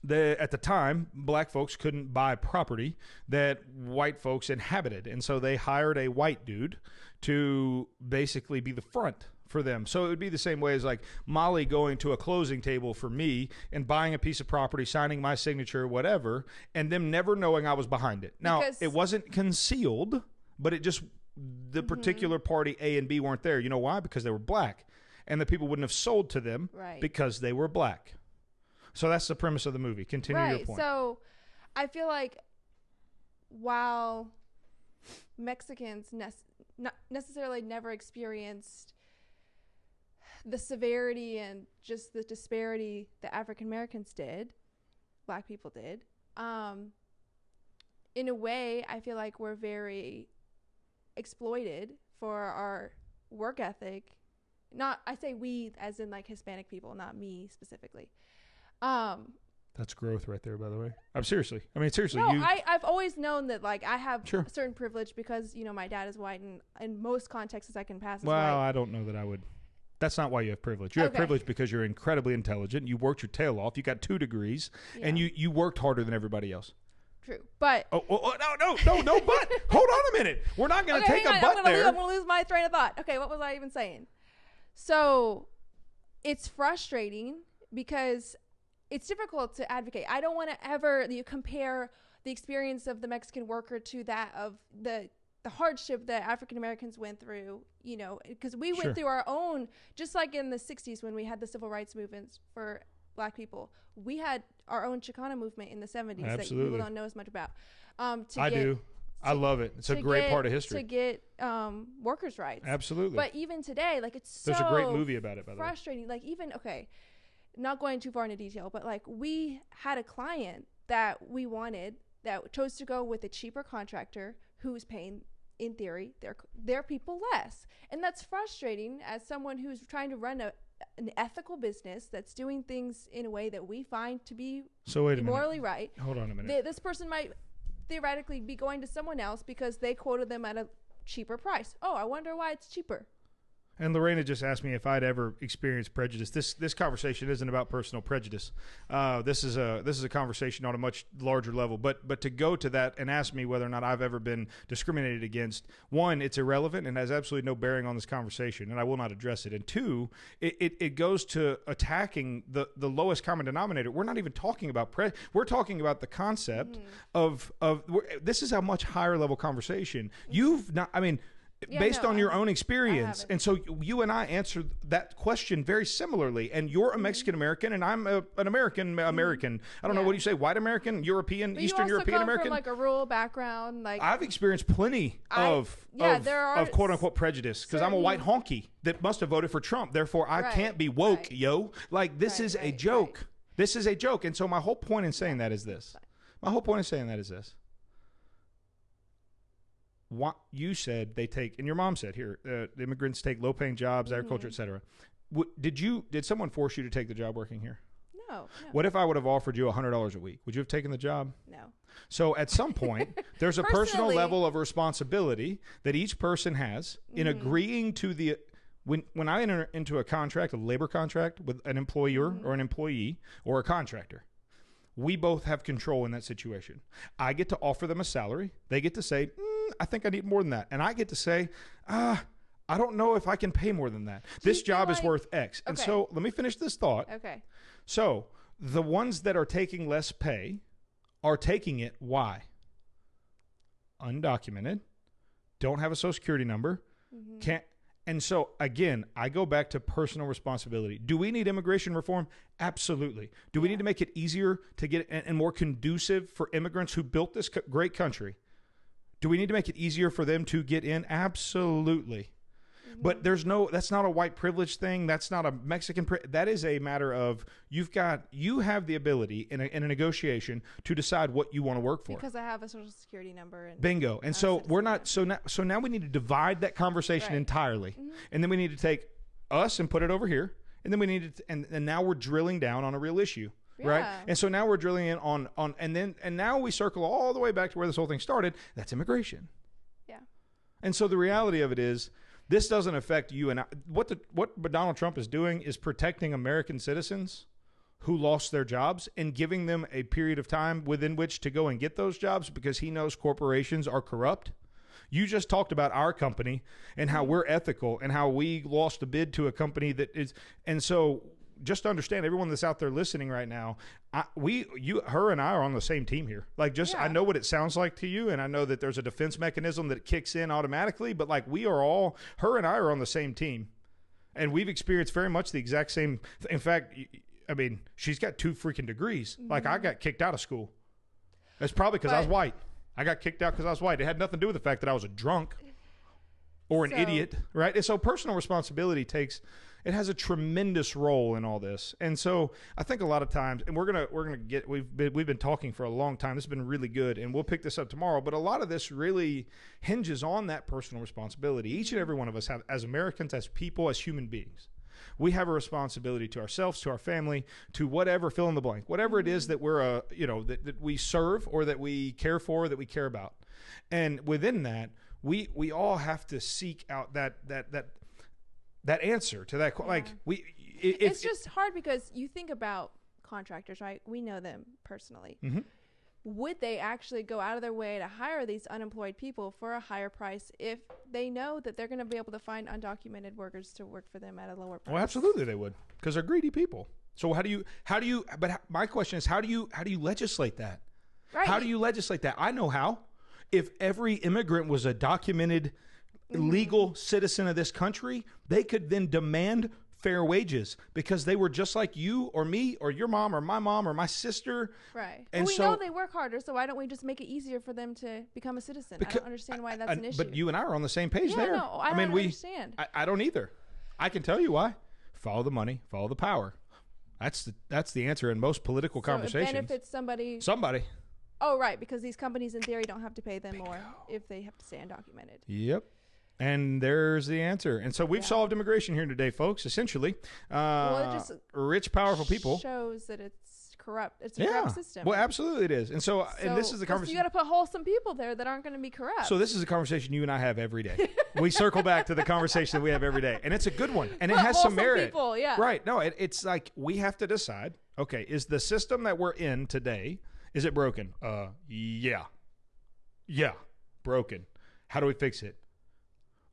at the time, black folks couldn't buy property that white folks inhabited. And so they hired a white dude to basically be the front for them. So it would be the same way as like Molly going to a closing table for me and buying a piece of property, signing my signature, whatever, and them never knowing I was behind it. Now, it wasn't concealed, but it just, the particular party A and B weren't there. You know why? Because they were black. And the people wouldn't have sold to them because they were black. So that's the premise of the movie. Continue your point. So I feel like while Mexicans not necessarily never experienced the severity and just the disparity that African Americans did, black people did, in a way, I feel like we're very exploited for our work ethic. I say we as in like Hispanic people, not me specifically. That's growth right there, by the way. Seriously. Seriously. No, I've always known that, like, I have a certain privilege because, my dad is white, and in most contexts I can pass as white. Well, I don't know that I would. That's not why you have privilege. You have privilege because you're incredibly intelligent. You worked your tail off. You got 2 degrees, and you worked harder than everybody else. True, but... no, but. Hold on a minute. We're not going to take a but there. I'm going to lose my train of thought. Okay, what was I even saying? So, it's frustrating because... it's difficult to advocate. I don't want to ever compare the experience of the Mexican worker to that of the hardship that African Americans went through, because we went through our own, just like in the 60s when we had the civil rights movements for black people. We had our own Chicano movement in the 70s that people don't know as much about. I do. I love it. It's a great part of history. To get workers' rights. Absolutely. But even today, like, it's so There's a great movie about it, by the way. Frustrating. Like, even, not going too far into detail, but like we had a client that we wanted that chose to go with a cheaper contractor who's paying, in theory, their people less. And that's frustrating as someone who's trying to run an ethical business that's doing things in a way that we find to be morally right. Hold on a minute. This person might theoretically be going to someone else because they quoted them at a cheaper price. Oh, I wonder why it's cheaper. And Lorena just asked me if I'd ever experienced prejudice. This conversation isn't about personal prejudice. This is a conversation on a much larger level. But to go to that and ask me whether or not I've ever been discriminated against, one, it's irrelevant and has absolutely no bearing on this conversation, and I will not address it. And two, it goes to attacking the lowest common denominator. We're not even talking about we're talking about the concept of this is a much higher level conversation. You've not. I mean. Based on your own experience. And so you and I answered that question very similarly. And you're a Mexican American, and I'm an American. I don't know, what do you say? White American, European, but Eastern European American? From like a rural background. Like I've experienced plenty of quote unquote prejudice because I'm a white honky that must have voted for Trump. Therefore, I can't be woke, yo. Like this is a joke. Right. This is a joke. And so my whole point in saying that is this. What you said they take, and your mom said here, the immigrants take low-paying jobs, agriculture, etc. Did someone force you to take the job working here? No. What if I would have offered you $100 a week? Would you have taken the job? No. So at some point, there's a personal level of responsibility that each person has in agreeing to the. When I enter into a contract, a labor contract with an employer or an employee or a contractor, we both have control in that situation. I get to offer them a salary. They get to say, I think I need more than that. And I get to say, I don't know if I can pay more than that. This job is worth X. And so let me finish this thought. Okay. So the ones that are taking less pay are taking it. Why? Undocumented, don't have a social security number, can't. And so, again, I go back to personal responsibility. Do we need immigration reform? Absolutely. Do we need to make it easier to get and more conducive for immigrants who built this great country? Do we need to make it easier for them to get in? Absolutely. But that's not a white privilege thing. That's not a Mexican. That is a matter of you have the ability in a negotiation to decide what you want to work for. Because I have a social security number. And bingo. And so we're not, so now we need to divide that conversation entirely. And then we need to take us and put it over here. And then we need to, and now we're drilling down on a real issue. Yeah. Right. And so now we're drilling in on, and now we circle all the way back to where this whole thing started. That's immigration. Yeah. And so the reality of it is, this doesn't affect you and I. What Donald Trump is doing is protecting American citizens who lost their jobs and giving them a period of time within which to go and get those jobs because he knows corporations are corrupt. You just talked about our company and how we're ethical and how we lost a bid to a company that is. And so just to understand, everyone that's out there listening right now, her and I are on the same team here. Like, I know what it sounds like to you, and I know that there's a defense mechanism that kicks in automatically, but like her and I are on the same team, and we've experienced very much the exact same. In fact, I mean, she's got 2 freaking degrees. Like, I got kicked out of school. That's probably because I was white. I got kicked out because I was white. It had nothing to do with the fact that I was a drunk or an idiot, right? And so personal responsibility it has a tremendous role in all this. And so I think a lot of times, and we've been talking for a long time. This has been really good, and we'll pick this up tomorrow. But a lot of this really hinges on that personal responsibility. Each and every one of us have, as Americans, as people, as human beings, we have a responsibility to ourselves, to our family, to whatever, fill in the blank, whatever it is that we're, that we serve or that we care for, that we care about. And within that, we all have to seek out that answer to that. Like it's just hard because you think about contractors, right? We know them personally. Would they actually go out of their way to hire these unemployed people for a higher price if they know that they're going to be able to find undocumented workers to work for them at a lower price? Well, absolutely they would, because they're greedy people. So how do you, but my question is, how do you legislate that? Right. How do you legislate that? I know how. If every immigrant was a documented legal citizen of this country, they could then demand fair wages because they were just like you or me or your mom or my sister. Right. And we know they work harder, so why don't we just make it easier for them to become a citizen? I don't understand why that's an issue. But you and I are on the same page there. No, I don't understand. I don't either. I can tell you why. Follow the money, follow the power. That's the answer in most political conversations. It benefits somebody. Oh, right, because these companies in theory don't have to pay them more if they have to stay undocumented. Yep. And there's the answer. And so we've solved immigration here today, folks, essentially. Well, it just rich, powerful people. Shows that it's corrupt. It's a corrupt system. Well, absolutely it is. And so and this is the conversation. You got to put wholesome people there that aren't going to be corrupt. So this is a conversation you and I have every day. We circle back to the conversation that we have every day, and it's a good one, and it has some merit. People, yeah. Right? No, it's like we have to decide. Okay, is the system that we're in today, is it broken? Yeah, broken. How do we fix it?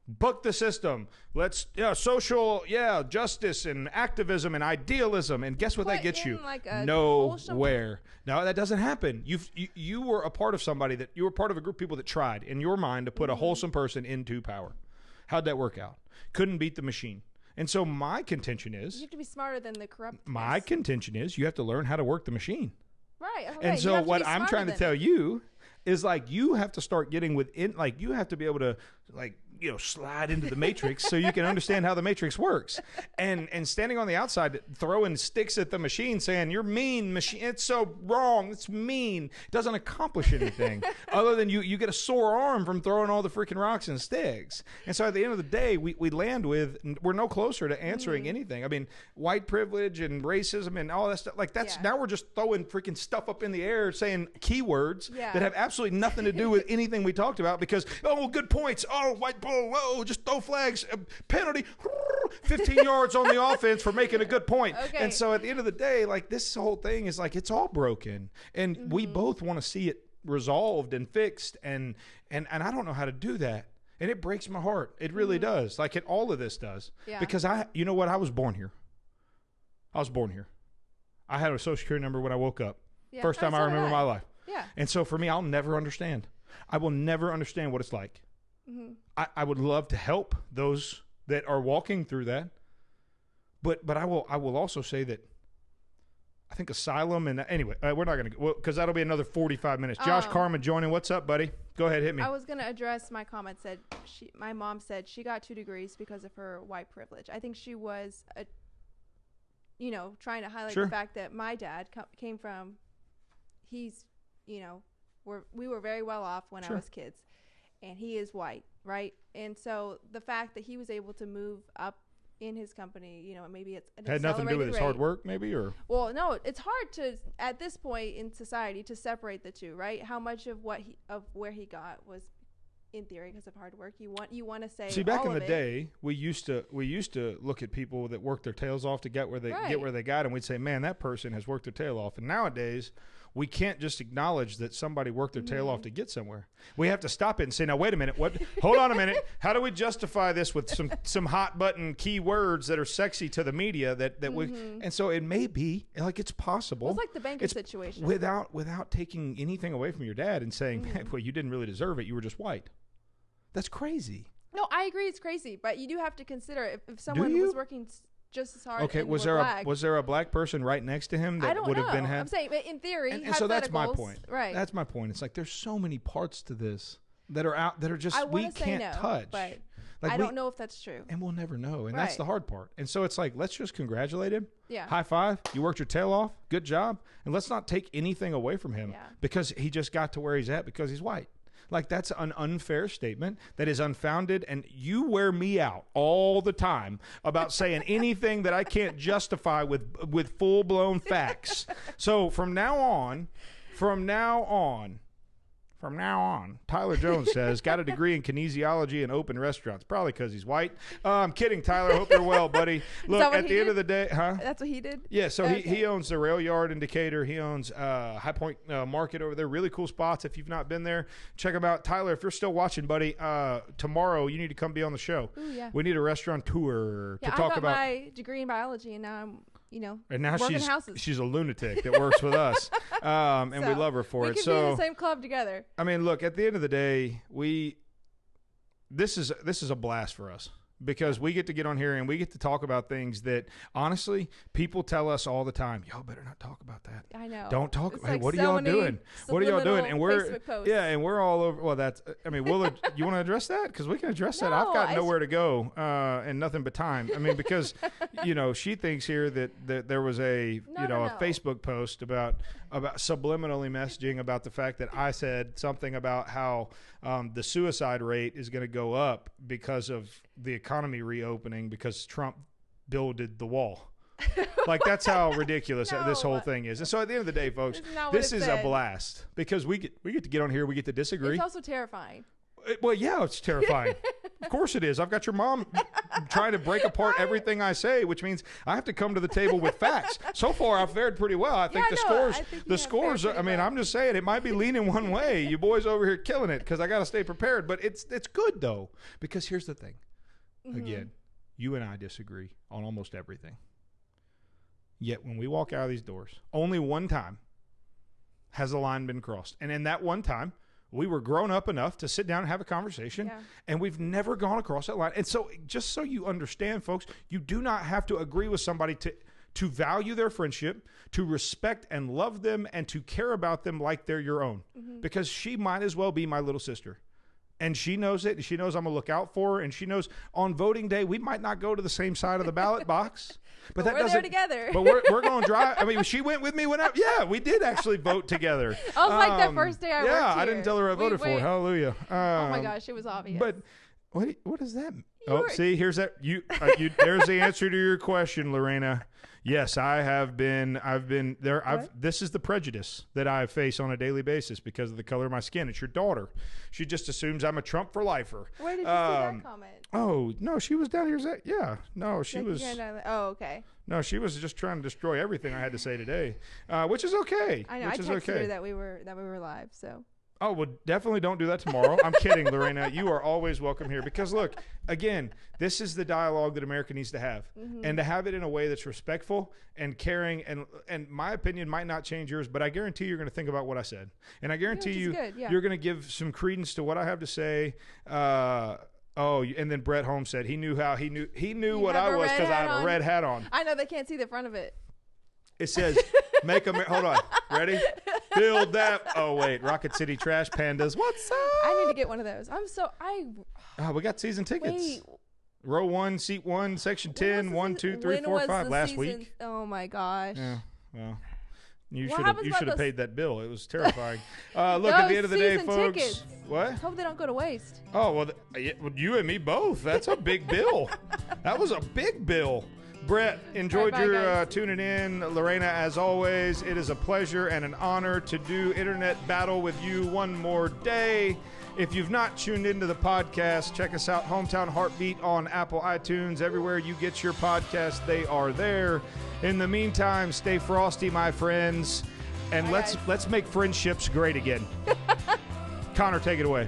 Buck the system. Let's social justice and activism and idealism, and guess what that gets you? Nowhere. No, that doesn't happen. You were a part of you were part of a group of people that tried in your mind to put a wholesome person into power. How'd that work out? Couldn't beat the machine. And so my contention is you have to be smarter than the corrupt. My contention is you have to learn how to work the machine. Right. And so what I'm trying to tell you is like you have to start getting within, like you have to be able to like slide into the matrix so you can understand how the matrix works. And standing on the outside, throwing sticks at the machine saying, you're mean, machine. It's so wrong. It's mean. It doesn't accomplish anything other than you get a sore arm from throwing all the freaking rocks and sticks. And so at the end of the day, we land with, we're no closer to answering anything. I mean, white privilege and racism and all that stuff, like that's, now we're just throwing freaking stuff up in the air saying keywords that have absolutely nothing to do with anything we talked about because, good points. White whoa, just throw flags, penalty, 15 yards on the offense for making a good point. Okay. And so at the end of the day, like this whole thing is like, it's all broken. And we both want to see it resolved and fixed. And I don't know how to do that. And it breaks my heart. It really does. Like all of this does. Yeah. Because you know what? I was born here. I had a social security number when I woke up. Yeah. First time I remember my life. Yeah. And so for me, I'll never understand. I will never understand what it's like. Mm-hmm. I would love to help those that are walking through that, but I will also say that I think asylum and anyway we're not going to because that'll be another 45 minutes. Josh Carmen joining. What's up, buddy? Go ahead, hit me. I was going to address my comment. My mom said she got 2 degrees because of her white privilege. I think she was trying to highlight the fact that my dad came from. We were very well off when I was kids. And he is white, right? And so the fact that he was able to move up in his company, maybe it's an had nothing to do with his hard work, maybe, or well, no, it's hard to at this point in society to separate the two, right? How much of where he got was in theory because of hard work. You want to say. See, back in the day, we used to look at people that worked their tails off to get where they got, and we'd say, man, that person has worked their tail off. And nowadays, we can't just acknowledge that somebody worked their tail off to get somewhere. We have to stop it and say, now, wait a minute. Hold on a minute. How do we justify this with some hot button key words that are sexy to the media that we, and so it may be like it's possible. It's like the banking situation. Without taking anything away from your dad and saying, man, well, you didn't really deserve it. You were just white. That's crazy. No, I agree. It's crazy. But you do have to consider if someone was working just as hard. Okay, was there a black person right next to him that would have been? I'm saying, in theory, and so that's my point. Right, that's my point. It's like there's so many parts to this that are out that are just we can't touch. But like I don't know if that's true, and we'll never know. And that's the hard part. And so it's like let's just congratulate him. Yeah, high five. You worked your tail off. Good job. And let's not take anything away from him because he just got to where he's at because he's white. Like that's an unfair statement that is unfounded, and you wear me out all the time about saying anything that I can't justify with full-blown facts. So from now on, Tyler Jones says, got a degree in kinesiology and open restaurants. Probably because he's white. I'm kidding, Tyler. Hope you're well, buddy. Look, at the end of the day, That's what he did? Yeah, so he owns the Rail Yard in Decatur. He owns High Point Market over there. Really cool spots. If you've not been there, check them out. Tyler, if you're still watching, buddy, tomorrow you need to come be on the show. Ooh, yeah. We need a restaurant tour to talk about. I got my degree in biology, and now I'm and now houses. she's a lunatic that works with us, and we love her for it. We can be in the same club together. I mean, look, at the end of the day, this is a blast for us. Because we get to get on here and we get to talk about things that, honestly, people tell us all the time, y'all better not talk about that. I know. Don't talk about it. What are y'all doing? What are y'all doing? And we're all over. Well, you want to address that? Because we can address that. I've got nowhere to go and nothing but time. I mean, because, she thinks here that there was a Facebook post about subliminally messaging about the fact that I said something about how the suicide rate is going to go up because of the economy reopening because Trump builded the wall. Like, that's how ridiculous this whole No. thing is. And so at the end of the day, folks, This is not what this it is a said. blast because we get to get on here. We get to disagree. It's also terrifying. Well, yeah, it's terrifying. Of course it is. I've got your mom trying to break apart everything I say, which means I have to come to the table with facts. So far, I've fared pretty well. I think Yeah, the no, scores, I think you the have scores. fared I mean, pretty well. I'm just saying it might be leaning one way. You boys over here killing it because I got to stay prepared. But it's good though, because here's the thing. Mm-hmm. Again, you and I disagree on almost everything. Yet when we walk out of these doors, only one time has the line been crossed, and in that one time, we were grown up enough to sit down and have a conversation, Yeah. and we've never gone across that line. And so, just so you understand, folks, you do not have to agree with somebody to value their friendship, to respect and love them, and to care about them like they're your own. Mm-hmm. Because she might as well be my little sister. And she knows it, and she knows I'm going to look out for her, and she knows on voting day we might not go to the same side of the ballot box. But that we're there doesn't, together. But we're going to drive. I mean, she went with me whenever. Yeah, we did actually vote together. I was like that first day I worked Yeah, I here. didn't tell her I We voted for her. went- Hallelujah. Oh my gosh, it was obvious. But what does that mean? Oh, were- see, here's that. There's the answer to your question, Lorena. Yes, I've been there. This is the prejudice that I face on a daily basis because of the color of my skin. It's your daughter. She just assumes I'm a Trump for lifer. Where did you see that comment? Oh, no, she was down here. Yeah. No, she was. Oh, okay. No, she was just trying to destroy everything I had to say today, which is okay. I know. Which I is texted okay. her that we were live. So Oh, well, definitely don't do that tomorrow. I'm kidding, Lorena. You are always welcome here because, look, again, this is the dialogue that America needs to have, and to have it in a way that's respectful and caring. And my opinion might not change yours, but I guarantee you're going to think about what I said, and I guarantee which is you good, yeah. you're going to give some credence to what I have to say. And then Brett Holmes said he knew what have I a was red because I hat have a on? red hat on. I know they can't see the front of it. It says, "Make America." Hold on, ready? Build that. Oh wait, Rocket City Trash Pandas. What's up? I need to get one of those. Oh, we got season tickets. Wait. Row 1, seat 1, section When 10, was 1, the- 2, 3, when 4, was 5 the last season? week. Oh my gosh. Yeah, well, you What should happens about have those- paid that bill. It was terrifying. Look, at the end of the day, season folks. tickets. What? Hope they don't go to waste. Oh well, you and me both. That's a big bill. That was a big bill. Brett, enjoyed All right, bye, your guys. tuning in. Lorena, as always, it is a pleasure and an honor to do Internet Battle with you one more day. If you've not tuned into the podcast, check us out, Hometown Heartbeat on Apple iTunes. Everywhere you get your podcast, they are there. In the meantime, stay frosty, my friends, and Bye, let's guys. make friendships great again. Connor, take it away.